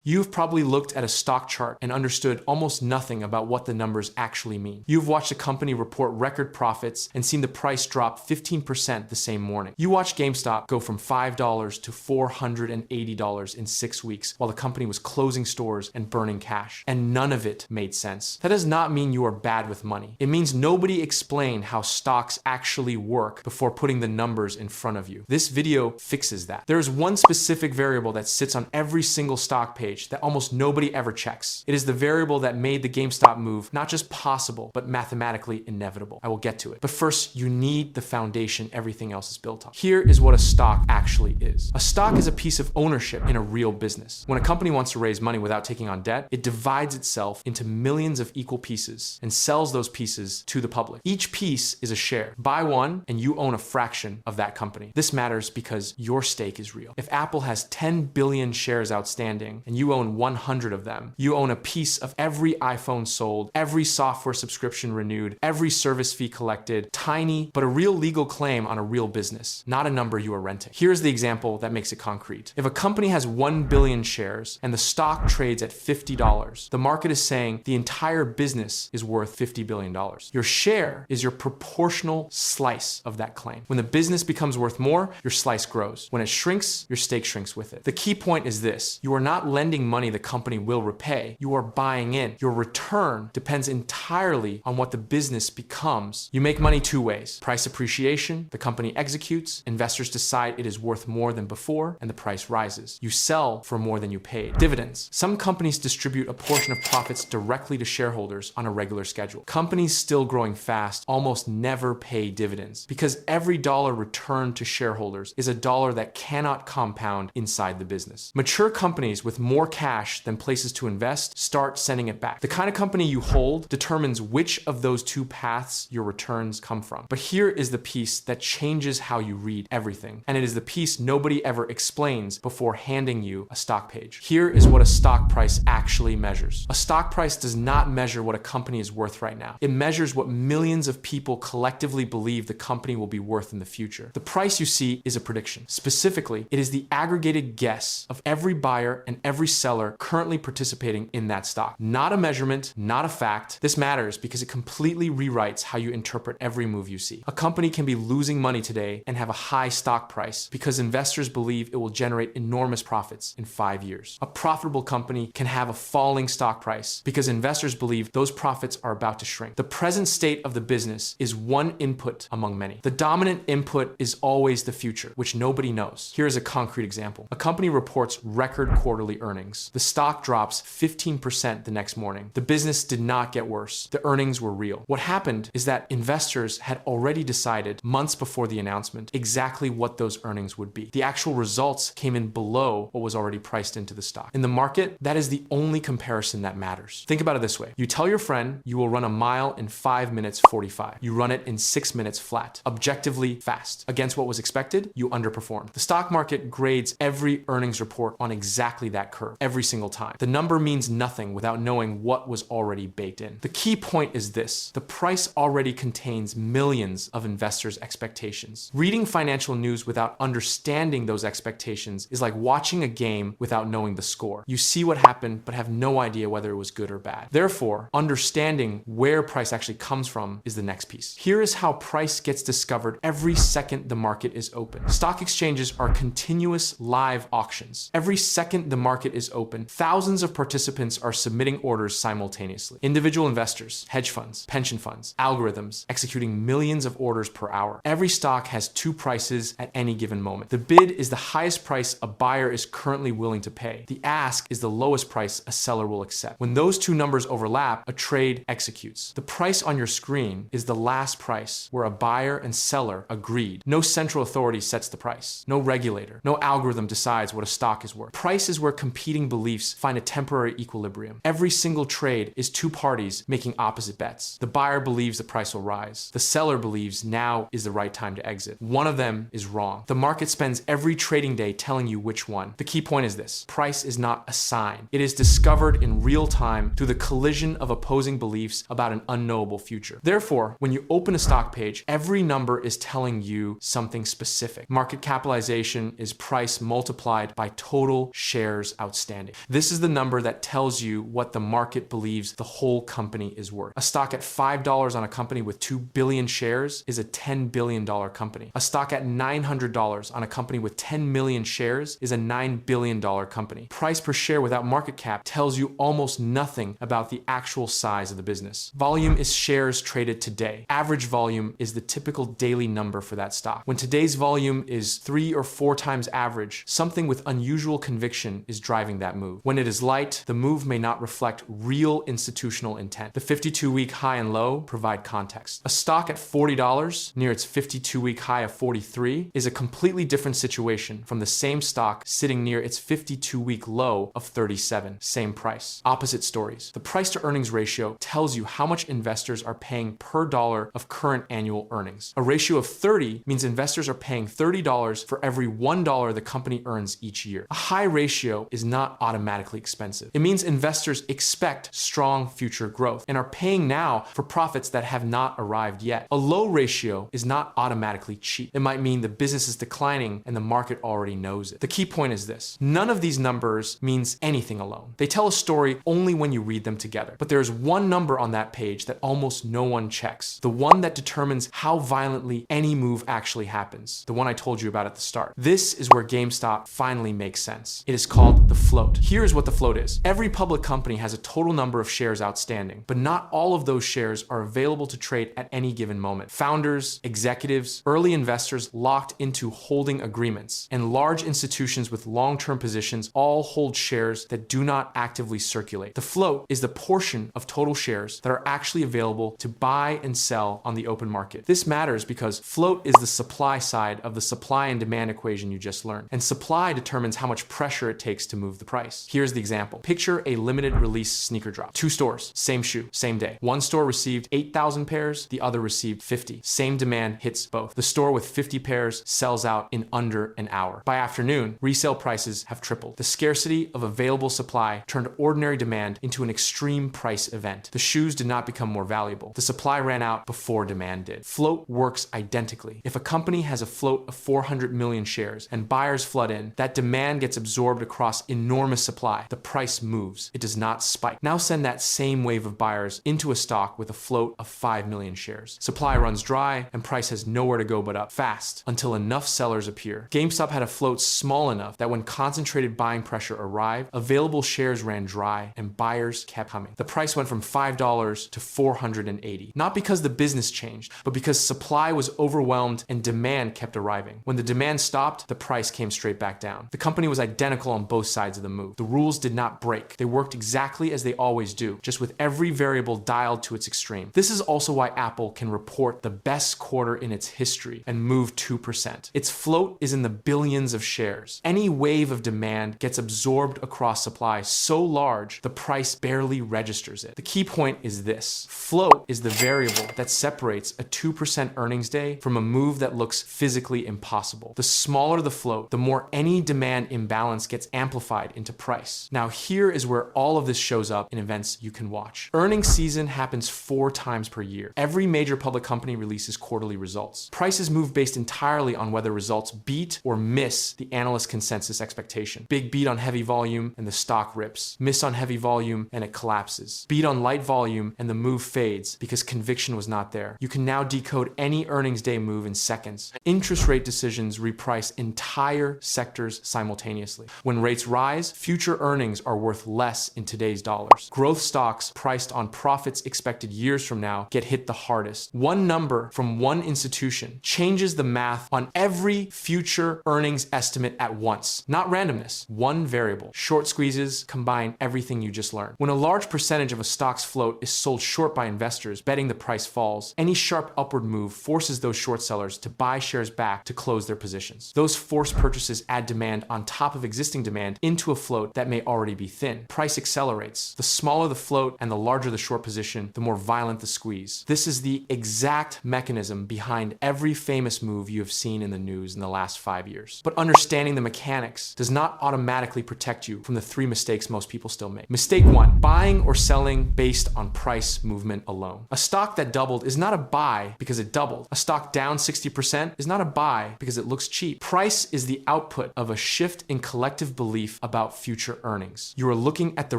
You've probably looked at a stock chart and understood almost nothing about what the numbers actually mean. You've watched a company report record profits and seen the price drop 15% the same morning. You watched GameStop go from $5 to $480 in 6 weeks while the company was closing stores and burning cash, and none of it made sense. That does not mean you are bad with money. It means nobody explained how stocks actually work before putting the numbers in front of you. This video fixes that. There is one specific variable that sits on every single stock page that almost nobody ever checks. It is the variable that made the GameStop move not just possible, but mathematically inevitable. I will get to it. But first, you need the foundation everything else is built on. Here is what a stock actually is. A stock is a piece of ownership in a real business. When a company wants to raise money without taking on debt, it divides itself into millions of equal pieces and sells those pieces to the public. Each piece is a share. Buy one and you own a fraction of that company. This matters because your stake is real. If Apple has 10 billion shares outstanding and you own 100 of them, you own a piece of every iPhone sold, every software subscription renewed, every service fee collected, tiny, but a real legal claim on a real business, not a number you are renting. Here's the example that makes it concrete. If a company has 1 billion shares and the stock trades at $50, the market is saying the entire business is worth $50 billion. Your share is your proportional slice of that claim. When the business becomes worth more, your slice grows. When it shrinks, your stake shrinks with it. The key point is this: you are not lending money the company will repay. You are buying in. Your return depends entirely on what the business becomes. You make money two ways: price appreciation, the company executes, investors decide it is worth more than before, and the price rises. You sell for more than you paid. Dividends. Some companies distribute a portion of profits directly to shareholders on a regular schedule. Companies still growing fast almost never pay dividends because every dollar returned to shareholders is a dollar that cannot compound inside the business. Mature companies with more cash than places to invest start sending it back. The kind of company you hold determines which of those two paths your returns come from. But here is the piece that changes how you read everything, and it is the piece nobody ever explains before handing you a stock page. Here is what a stock price actually measures. A stock price does not measure what a company is worth right now. It measures what millions of people collectively believe the company will be worth in the future. The price you see is a prediction. Specifically, it is the aggregated guess of every buyer and every seller currently participating in that stock. Not a measurement, not a fact. This matters because it completely rewrites how you interpret every move you see. A company can be losing money today and have a high stock price because investors believe it will generate enormous profits in 5 years. A profitable company can have a falling stock price because investors believe those profits are about to shrink. The present state of the business is one input among many. The dominant input is always the future, which nobody knows. Here is a concrete example. A company reports record quarterly earnings. The stock drops 15% the next morning. The business did not get worse. The earnings were real. What happened is that investors had already decided months before the announcement exactly what those earnings would be. The actual results came in below what was already priced into the stock. In the market, that is the only comparison that matters. Think about it this way. You tell your friend you will run a mile in 5 minutes 45. You run it in 6 minutes flat. Objectively fast. Against what was expected, you underperformed. The stock market grades every earnings report on exactly that curve, every single time. The number means nothing without knowing what was already baked in. The key point is this: the price already contains millions of investors' expectations. Reading financial news without understanding those expectations is like watching a game without knowing the score. You see what happened, but have no idea whether it was good or bad. Therefore, understanding where price actually comes from is the next piece. Here is how price gets discovered every second the market is open. Stock exchanges are continuous live auctions. Every second the market is open, thousands of participants are submitting orders simultaneously. Individual investors, hedge funds, pension funds, algorithms executing millions of orders per hour. Every stock has two prices at any given moment. The bid is the highest price a buyer is currently willing to pay. The ask is the lowest price a seller will accept. When those two numbers overlap, a trade executes. The price on your screen is the last price where a buyer and seller agreed. No central authority sets the price. No regulator. No algorithm decides what a stock is worth. Price is where competing beliefs find a temporary equilibrium. Every single trade is two parties making opposite bets. The buyer believes the price will rise. The seller believes now is the right time to exit. One of them is wrong. The market spends every trading day telling you which one. The key point is this: price is not a sign. It is discovered in real time through the collision of opposing beliefs about an unknowable future. Therefore, when you open a stock page, every number is telling you something specific. Market capitalization is price multiplied by total shares outstanding. outstanding. This is the number that tells you what the market believes the whole company is worth. A stock at $5 on a company with 2 billion shares is a $10 billion company. A stock at $900 on a company with 10 million shares is a $9 billion company. Price per share without market cap tells you almost nothing about the actual size of the business. Volume is shares traded today. Average volume is the typical daily number for that stock. When today's volume is 3 or 4 times average, something with unusual conviction is driving that move. When it is light, the move may not reflect real institutional intent. The 52-week high and low provide context. A stock at $40 near its 52-week high of 43 is a completely different situation from the same stock sitting near its 52-week low of 37. Same price. Opposite stories. The price to earnings ratio tells you how much investors are paying per dollar of current annual earnings. A ratio of 30 means investors are paying $30 for every $1 the company earns each year. A high ratio is not automatically expensive. It means investors expect strong future growth and are paying now for profits that have not arrived yet. A low ratio is not automatically cheap. It might mean the business is declining and the market already knows it. The key point is this: none of these numbers means anything alone. They tell a story only when you read them together. But there's one number on that page that almost no one checks. The one that determines how violently any move actually happens. The one I told you about at the start. This is where GameStop finally makes sense. It is called the float. Here's what the float is. Every public company has a total number of shares outstanding, but not all of those shares are available to trade at any given moment. Founders, executives, early investors locked into holding agreements, and large institutions with long-term positions all hold shares that do not actively circulate. The float is the portion of total shares that are actually available to buy and sell on the open market. This matters because float is the supply side of the supply and demand equation you just learned, and supply determines how much pressure it takes to move the price. Here's the example. Picture a limited release sneaker drop. 2 stores, same shoe, same day. One store received 8,000 pairs, the other received 50. Same demand hits both. The store with 50 pairs sells out in under an hour. By afternoon, resale prices have tripled. The scarcity of available supply turned ordinary demand into an extreme price event. The shoes did not become more valuable. The supply ran out before demand did. Float works identically. If a company has a float of 400 million shares and buyers flood in, that demand gets absorbed across enormous supply. The price moves. It does not spike. Now send that same wave of buyers into a stock with a float of 5 million shares. Supply runs dry and price has nowhere to go but up fast until enough sellers appear. GameStop had a float small enough that when concentrated buying pressure arrived, available shares ran dry and buyers kept coming. The price went from $5 to $480. Not because the business changed, but because supply was overwhelmed and demand kept arriving. When the demand stopped, the price came straight back down. The company was identical on both sides of the move. The rules did not break. They worked exactly as they always do, just with every variable dialed to its extreme. This is also why Apple can report the best quarter in its history and move 2%. Its float is in the billions of shares. Any wave of demand gets absorbed across supply so large, the price barely registers it. The key point is this: float is the variable that separates a 2% earnings day from a move that looks physically impossible. The smaller the float, the more any demand imbalance gets amplified into price. Now here is where all of this shows up in events you can watch. Earnings season happens 4 times per year. Every major public company releases quarterly results. Prices move based entirely on whether results beat or miss the analyst consensus expectation. Big beat on heavy volume and the stock rips. Miss on heavy volume and it collapses. Beat on light volume and the move fades because conviction was not there. You can now decode any earnings day move in seconds. Interest rate decisions reprice entire sectors simultaneously. When rates rise, future earnings are worth less in today's dollars. Growth stocks priced on profits expected years from now get hit the hardest. One number from one institution changes the math on every future earnings estimate at once. Not randomness, one variable. Short squeezes combine everything you just learned. When a large percentage of a stock's float is sold short by investors betting the price falls, any sharp upward move forces those short sellers to buy shares back to close their positions. Those forced purchases add demand on top of existing demand into a float that may already be thin. Price accelerates. The smaller the float and the larger the short position, the more violent the squeeze. This is the exact mechanism behind every famous move you have seen in the news in the last 5 years. But understanding the mechanics does not automatically protect you from the 3 mistakes most people still make. Mistake 1, buying or selling based on price movement alone. A stock that doubled is not a buy because it doubled. A stock down 60% is not a buy because it looks cheap. Price is the output of a shift in collective belief belief about future earnings. You are looking at the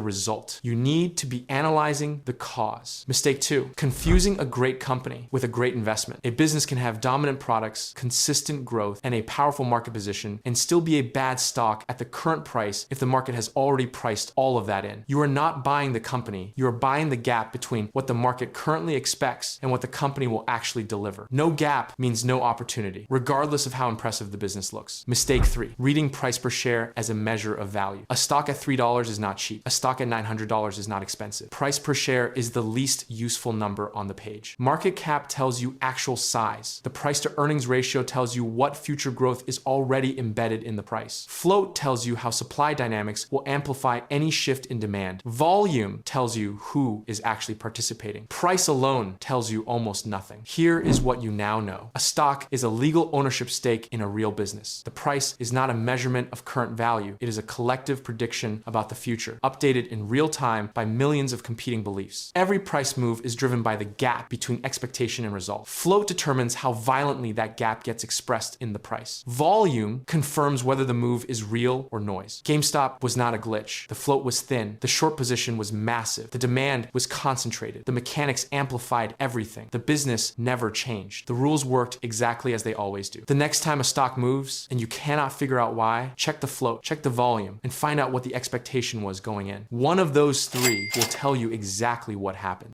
result. You need to be analyzing the cause. Mistake 2, confusing a great company with a great investment. A business can have dominant products, consistent growth, and a powerful market position and still be a bad stock at the current price if the market has already priced all of that in. You are not buying the company. You are buying the gap between what the market currently expects and what the company will actually deliver. No gap means no opportunity, regardless of how impressive the business looks. Mistake 3, reading price per share as a measure of value. A stock at $3 is not cheap. A stock at $900 is not expensive. Price per share is the least useful number on the page. Market cap tells you actual size. The price to earnings ratio tells you what future growth is already embedded in the price. Float tells you how supply dynamics will amplify any shift in demand. Volume tells you who is actually participating. Price alone tells you almost nothing. Here is what you now know. A stock is a legal ownership stake in a real business. The price is not a measurement of current value. It is a collective prediction about the future, updated in real time by millions of competing beliefs. Every price move is driven by the gap between expectation and result. Float determines how violently that gap gets expressed in the price. Volume confirms whether the move is real or noise. GameStop was not a glitch. The float was thin. The short position was massive. The demand was concentrated. The mechanics amplified everything. The business never changed. The rules worked exactly as they always do. The next time a stock moves and you cannot figure out why, check the float, check the volume, and find out what the expectation was going in. One of those three will tell you exactly what happened.